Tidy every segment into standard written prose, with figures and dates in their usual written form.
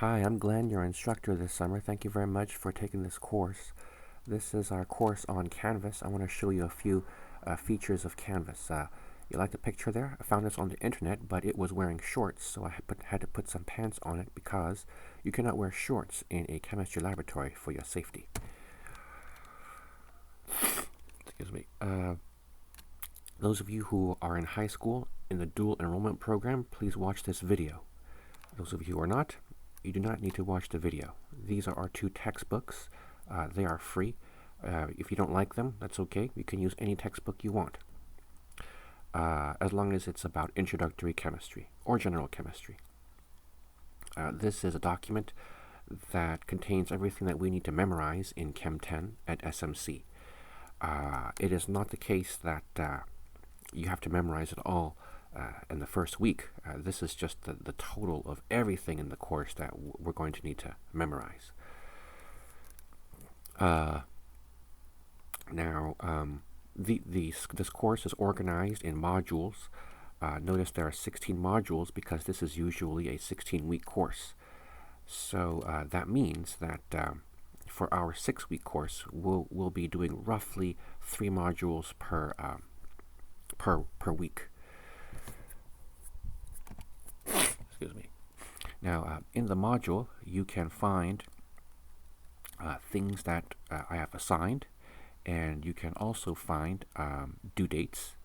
Hi, I'm Glenn, your instructor this summer. Thank you very much for taking this course. This is our course on Canvas. I want to show you a few features of Canvas. You like the picture there? I found this on the internet, but it was wearing shorts, so I had to put some pants on it because you cannot wear shorts in a chemistry laboratory for your safety. Excuse me. Those of you who are in high school in the dual enrollment program, please watch this video. Those of you who are not, you do not need to watch the video. These are our two textbooks. They are free. If you don't like them, that's okay. You can use any textbook you want, as long as it's about introductory chemistry or general chemistry. This is a document that contains everything that we need to memorize in Chem 10 at SMC. It is not the case that you have to memorize it all in the first week. This is just the total of everything in the course that we're going to need to memorize. This course is organized in modules. Notice there are 16 modules because this is usually a 16-week course. So that means that for our 6-week course, we'll be doing roughly 3 modules per week. Excuse me. Now, in the module, you can find things that I have assigned, and you can also find due dates.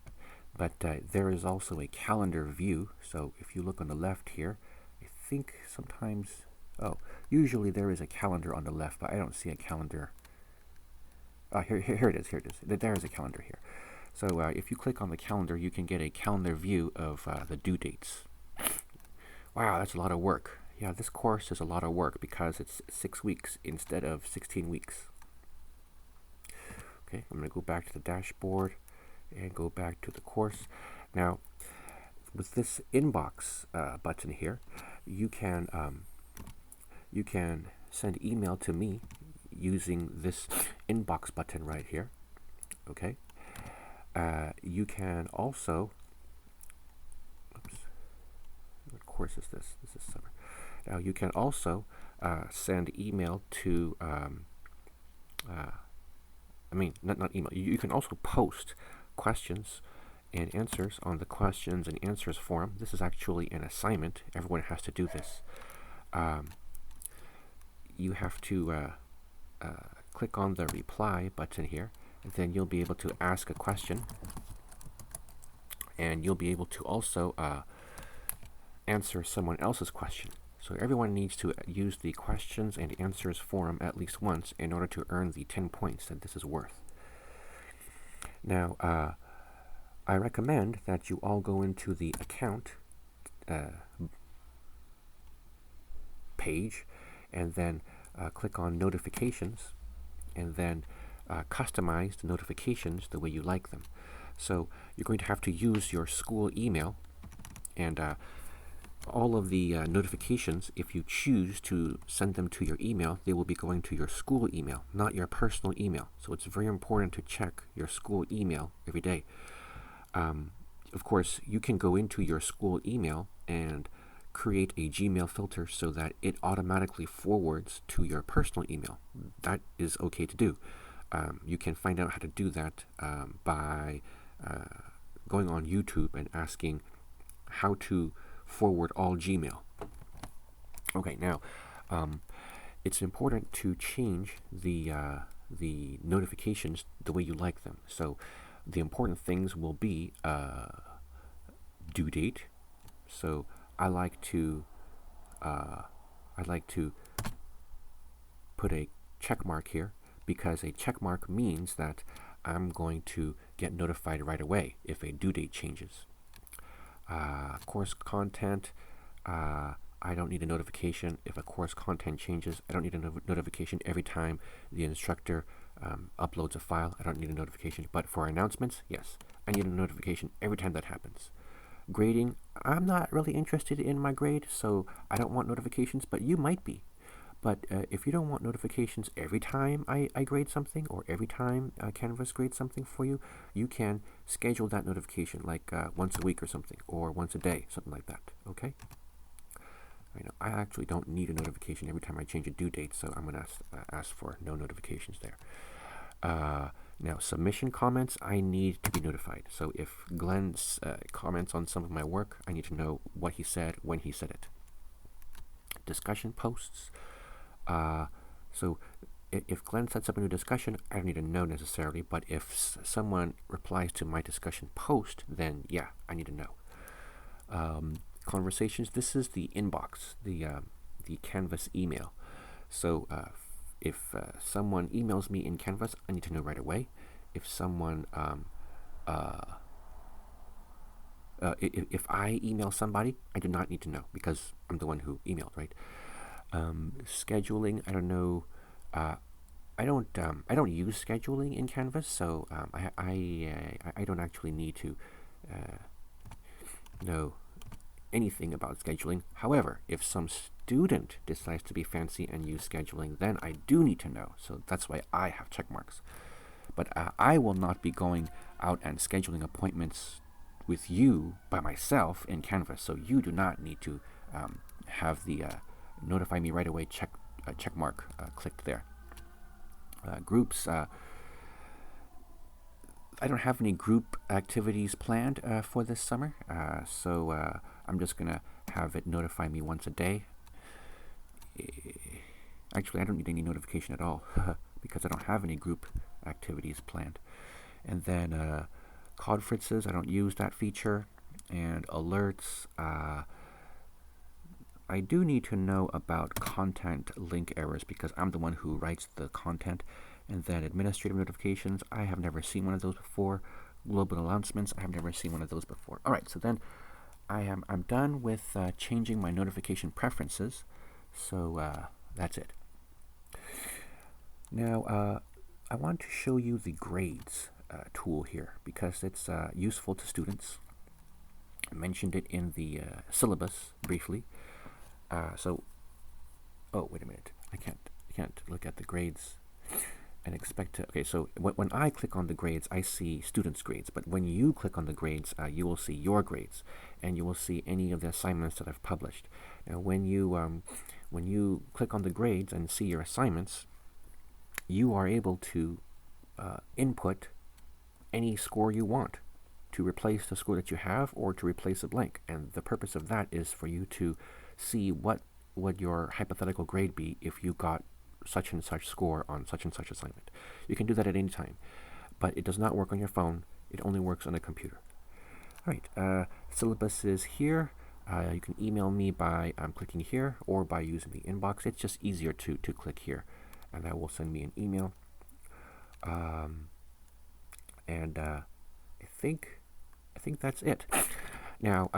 But there is also a calendar view. So if you look on the left here, I think sometimes, usually there is a calendar on the left, but I don't see a calendar. Here it is. There is a calendar here. So if you click on the calendar, you can get a calendar view of the due dates. Wow, that's a lot of work. Yeah, this course is a lot of work because it's 6 weeks instead of 16 weeks. Okay, I'm going to go back to the dashboard and go back to the course. Now, with this inbox button here, you can send email to me using this inbox button right here. Okay. You can also, what course is this? This is summer. Now you can also send email to, not email. You can also post questions and answers on the questions and answers forum. This is actually an assignment. Everyone has to do this. You have to click on the reply button here, and then you'll be able to ask a question, and you'll be able to also answer someone else's question. So everyone needs to use the questions and answers forum at least once in order to earn the 10 points that this is worth. Now, I recommend that you all go into the account page and then click on notifications and then customize the notifications the way you like them. So you're going to have to use your school email, and all of the notifications, if you choose to send them to your email, they will be going to your school email, not your personal email. So it's very important to check your school email every day. Of course, you can go into your school email and create a Gmail filter so that it automatically forwards to your personal email. That is okay to do. You can find out how to do that by going on YouTube and asking how to forward all Gmail. Okay, now it's important to change the notifications the way you like them. So the important things will be due date. So I like to put a check mark here because a check mark means that I'm going to get notified right away if a due date changes. Course content, I don't need a notification if a course content changes. I don't need a notification every time the instructor uploads a file. I don't need a notification. But for announcements, yes, I need a notification every time that happens. Grading, I'm not really interested in my grade, so I don't want notifications, but you might be. But if you don't want notifications every time I grade something or every time Canvas grades something for you, you can schedule that notification like once a week or something, or once a day, something like that, okay? I actually don't need a notification every time I change a due date, so I'm going to ask for no notifications there. Now, submission comments, I need to be notified. So if Glenn comments on some of my work, I need to know what he said, when he said it. Discussion posts. So if Glenn sets up a new discussion, I don't need to know necessarily, but if someone replies to my discussion post, then yeah, I need to know. Conversations, this is the inbox, the Canvas email. So if someone emails me in Canvas, I need to know right away. If someone, if I email somebody, I do not need to know because I'm the one who emailed, right? Scheduling, I don't know. I don't use scheduling in Canvas, so I don't actually need to know anything about scheduling. However, if some student decides to be fancy and use scheduling, then I do need to know. So that's why I have check marks. But I will not be going out and scheduling appointments with you by myself in Canvas. So you do not need to have the notify me right away check mark clicked there. Groups. I don't have any group activities planned for this summer, so I'm just going to have it notify me once a day. Actually, I don't need any notification at all because I don't have any group activities planned. And then conferences, I don't use that feature. And alerts, I do need to know about content link errors because I'm the one who writes the content. And then administrative notifications, I have never seen one of those before. Global announcements, I have never seen one of those before. All right, so then I'm done with changing my notification preferences. So that's it. Now I want to show you the grades tool here because it's useful to students. I mentioned it in the syllabus briefly. Oh, wait a minute. I can't look at the grades and expect to. Okay, so when I click on the grades, I see students' grades. But when you click on the grades, you will see your grades, and you will see any of the assignments that I've published. Now, when you click on the grades and see your assignments, you are able to input any score you want to replace the score that you have or to replace a blank. And the purpose of that is for you to see what would your hypothetical grade be if you got such and such score on such and such assignment. You can do that at any time, but it does not work on your phone. It only works on a computer. All right, syllabus is here. You can email me by clicking here or by using the inbox. It's just easier to click here, and that will send me an email. And I think that's it. Now,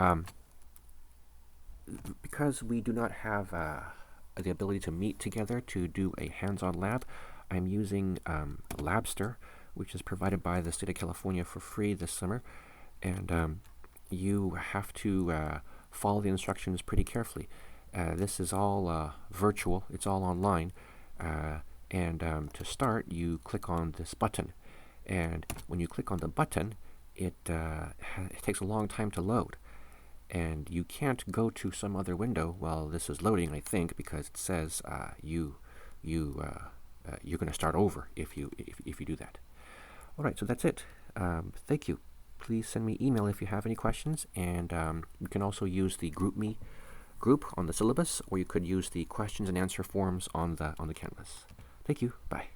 because we do not have the ability to meet together to do a hands-on lab, I'm using Labster, which is provided by the state of California for free this summer, and you have to follow the instructions pretty carefully. This is all virtual, it's all online, and to start, you click on this button, and when you click on the button, it takes a long time to load. And you can't go to some other window while this is loading, I think, because it says you're going to start over if you do that. All right, so that's it. Thank you. Please send me email if you have any questions, and you can also use the GroupMe group on the syllabus, or you could use the questions and answer forms on the Canvas. Thank you. Bye.